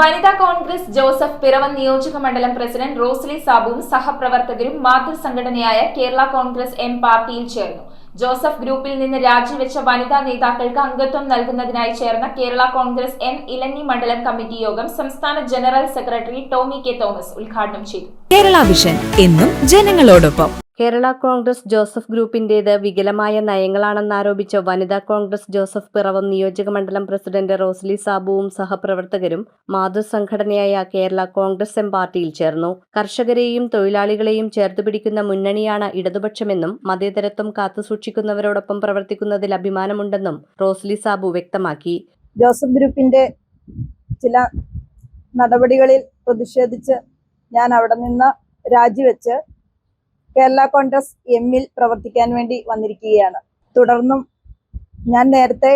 വനിതാ കോൺഗ്രസ് ജോസഫ് പിറവം നിയോജക മണ്ഡലം പ്രസിഡന്റ് റോസ്ലി സാബുവും സഹപ്രവർത്തകരും മാതൃസംഘടനയായ കേരള കോൺഗ്രസ് എം പാർട്ടിയിൽ ചേർന്നു. ജോസഫ് ഗ്രൂപ്പിൽ നിന്ന് രാജിവെച്ച വനിതാ നേതാക്കൾക്ക് അംഗത്വം നൽകുന്നതിനായി ചേർന്ന കേരള കോൺഗ്രസ് എം ഇലഞ്ഞി മണ്ഡലം കമ്മിറ്റി യോഗം സംസ്ഥാന general secretary Tomy K Thomas ഉദ്ഘാടനം ചെയ്തു. കേരള വിഷൻ എന്നും ജനങ്ങളോടൊപ്പം. കേരള കോൺഗ്രസ് ജോസഫ് ഗ്രൂപ്പിന്റേത് വികലമായ നയങ്ങളാണെന്നാരോപിച്ച് വനിതാ കോൺഗ്രസ് ജോസഫ് പിറവം നിയോജക മണ്ഡലം പ്രസിഡന്റ് റോസ്ലി സാബുവും സഹപ്രവർത്തകരും മാതൃസംഘടനയായ കേരള കോൺഗ്രസ് എം പാർട്ടിയിൽ ചേർന്നു. കർഷകരെയും തൊഴിലാളികളെയും ചേർത്തുപിടിക്കുന്ന മുന്നണിയാണ് ഇടതുപക്ഷമെന്നും മതേതരത്വം കാത്തുസൂക്ഷിക്കുന്നവരോടൊപ്പം പ്രവർത്തിക്കുന്നതിൽ അഭിമാനമുണ്ടെന്നും റോസ്ലി സാബു വ്യക്തമാക്കി. ജോസഫ് ഗ്രൂപ്പിന്റെ ചില നടപടികളിൽ പ്രതിഷേധിച്ച് ഞാൻ അവിടെ നിന്ന് രാജിവെച്ച് കേരള കോൺഗ്രസ് എമ്മിൽ പ്രവർത്തിക്കാൻ വേണ്ടി വന്നിരിക്കുകയാണ്. തുടർന്നും ഞാൻ നേരത്തെ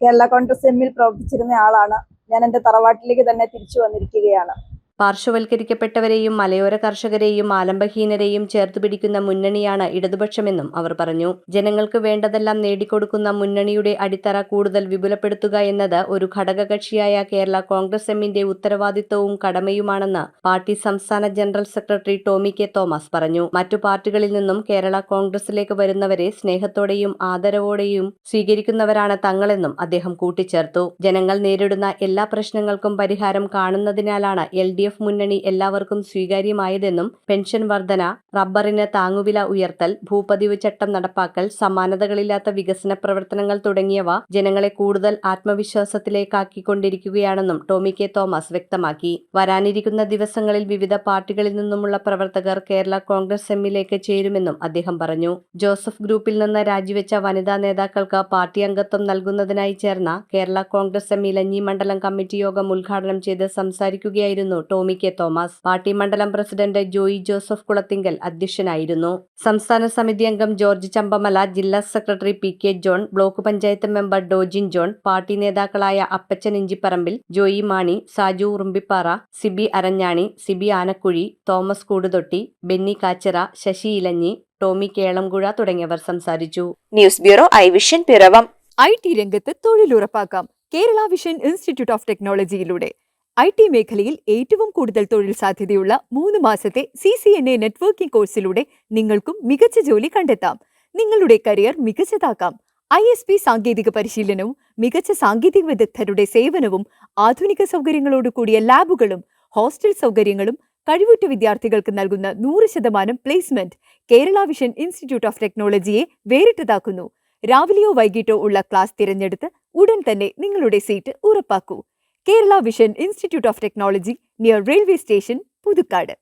കേരള കോൺഗ്രസ് എമ്മിൽ പ്രവർത്തിച്ചിരുന്ന ആളാണ്. ഞാൻ എൻ്റെ തറവാട്ടിലേക്ക് തന്നെ തിരിച്ചു വന്നിരിക്കുകയാണ്. പാർശ്വവൽക്കരിക്കപ്പെട്ടവരെയും മലയോര കർഷകരെയും ആലംബഹീനരെയും ചേർത്തുപിടിക്കുന്ന മുന്നണിയാണ് ഇടതുപക്ഷമെന്നും അവർ പറഞ്ഞു. ജനങ്ങൾക്ക് വേണ്ടതെല്ലാം നേടിക്കൊടുക്കുന്ന മുന്നണിയുടെ അടിത്തറ കൂടുതൽ വിപുലപ്പെടുത്തുക എന്നത് ഒരു ഘടകകക്ഷിയായ കേരള കോൺഗ്രസ് എമ്മിന്റെ ഉത്തരവാദിത്വവും കടമയുമാണെന്ന് പാർട്ടി സംസ്ഥാന general secretary Tomy K Thomas പറഞ്ഞു. മറ്റു പാർട്ടികളിൽ നിന്നും കേരള കോൺഗ്രസിലേക്ക് വരുന്നവരെ സ്നേഹത്തോടെയും ആദരവോടെയും സ്വീകരിക്കുന്നവരാണ് തങ്ങളെന്നും അദ്ദേഹം കൂട്ടിച്ചേർത്തു. ജനങ്ങൾ നേരിടുന്ന എല്ലാ പ്രശ്നങ്ങൾക്കും പരിഹാരം കാണുന്നതിനാലാണ് LDF മുന്നണി എല്ലാവർക്കും സ്വീകാര്യമായതെന്നും പെൻഷൻ വർധന, റബ്ബറിന് താങ്ങുവില ഉയർത്തൽ, ഭൂപതിവ് ചട്ടം നടപ്പാക്കൽ, സമാനതകളില്ലാത്ത വികസന പ്രവർത്തനങ്ങൾ തുടങ്ങിയവ ജനങ്ങളെ കൂടുതൽ ആത്മവിശ്വാസത്തിലേക്കാക്കിക്കൊണ്ടിരിക്കുകയാണെന്നും ടോമി കെ തോമസ് വ്യക്തമാക്കി. വരാനിരിക്കുന്ന ദിവസങ്ങളിൽ വിവിധ പാർട്ടികളിൽ നിന്നുമുള്ള പ്രവർത്തകർ കേരള കോൺഗ്രസ് എമ്മിലേക്ക് ചേരുമെന്നും അദ്ദേഹം പറഞ്ഞു. ജോസഫ് ഗ്രൂപ്പിൽ നിന്ന് രാജിവെച്ച വനിതാ നേതാക്കൾക്ക് പാർട്ടി അംഗത്വം നൽകുന്നതിനായി ചേർന്ന കേരള കോൺഗ്രസ് എം ഇലഞ്ഞി മണ്ഡലം കമ്മിറ്റി യോഗം ഉദ്ഘാടനം ചെയ്ത് സംസാരിക്കുകയായിരുന്നു ടോമി കെ തോമസ്. പാർട്ടി മണ്ഡലം പ്രസിഡന്റ് ജോയി ജോസഫ് കുളത്തിങ്കൽ അധ്യക്ഷനായിരുന്നു. സംസ്ഥാന സമിതി അംഗം ജോർജ് ചമ്പമല, ജില്ലാ secretary PK John, block panchayat member Dojin John, പാർട്ടി നേതാക്കളായ അപ്പച്ചൻ ഇഞ്ചിപ്പറമ്പിൽ, ജോയി മാണി, സാജു ഉറുമ്പിപ്പാറ, സിബി അരഞ്ഞാണി, സിബി ആനക്കുഴി, തോമസ് കൂടുതൊട്ടി, ബെന്നി കാച്ചിറ, ശശി ഇലഞ്ഞി, ടോമി കേളംകുഴ തുടങ്ങിയവർ സംസാരിച്ചു. News bureau I vision Piravom. IT രംഗത്ത് തൊഴിലുറപ്പാക്കാം കേരള വിഷൻ ഇൻസ്റ്റിറ്റ്യൂട്ട് ഓഫ് ടെക്നോളജിയിലൂടെ. IT മേഖലയിൽ ഏറ്റവും കൂടുതൽ തൊഴിൽ സാധ്യതയുള്ള 3 മാസത്തെ CCNA നെറ്റ്വർക്കിംഗ് കോഴ്സിലൂടെ നിങ്ങൾക്കും മികച്ച ജോലി കണ്ടെത്താം. നിങ്ങളുടെ കരിയർ മികച്ചതാക്കാം. ISP സാങ്കേതിക പരിശീലനവും മികച്ച സാങ്കേതിക വിദഗ്ധരുടെ സേവനവും ആധുനിക സൗകര്യങ്ങളോട് കൂടിയ ലാബുകളും ഹോസ്റ്റൽ സൗകര്യങ്ങളും കഴിവുറ്റ വിദ്യാർത്ഥികൾക്ക് നൽകുന്ന 100% placement Kerala vision institute of ടെക്നോളജിയെ വേറിട്ടതാക്കുന്നു. രാവിലെയോ വൈകിട്ടോ ഉള്ള ക്ലാസ് തിരഞ്ഞെടുത്ത് ഉടൻ തന്നെ നിങ്ങളുടെ സീറ്റ് ഉറപ്പാക്കൂ. Kerala vision institute of technology, near railway station, Puthukkad.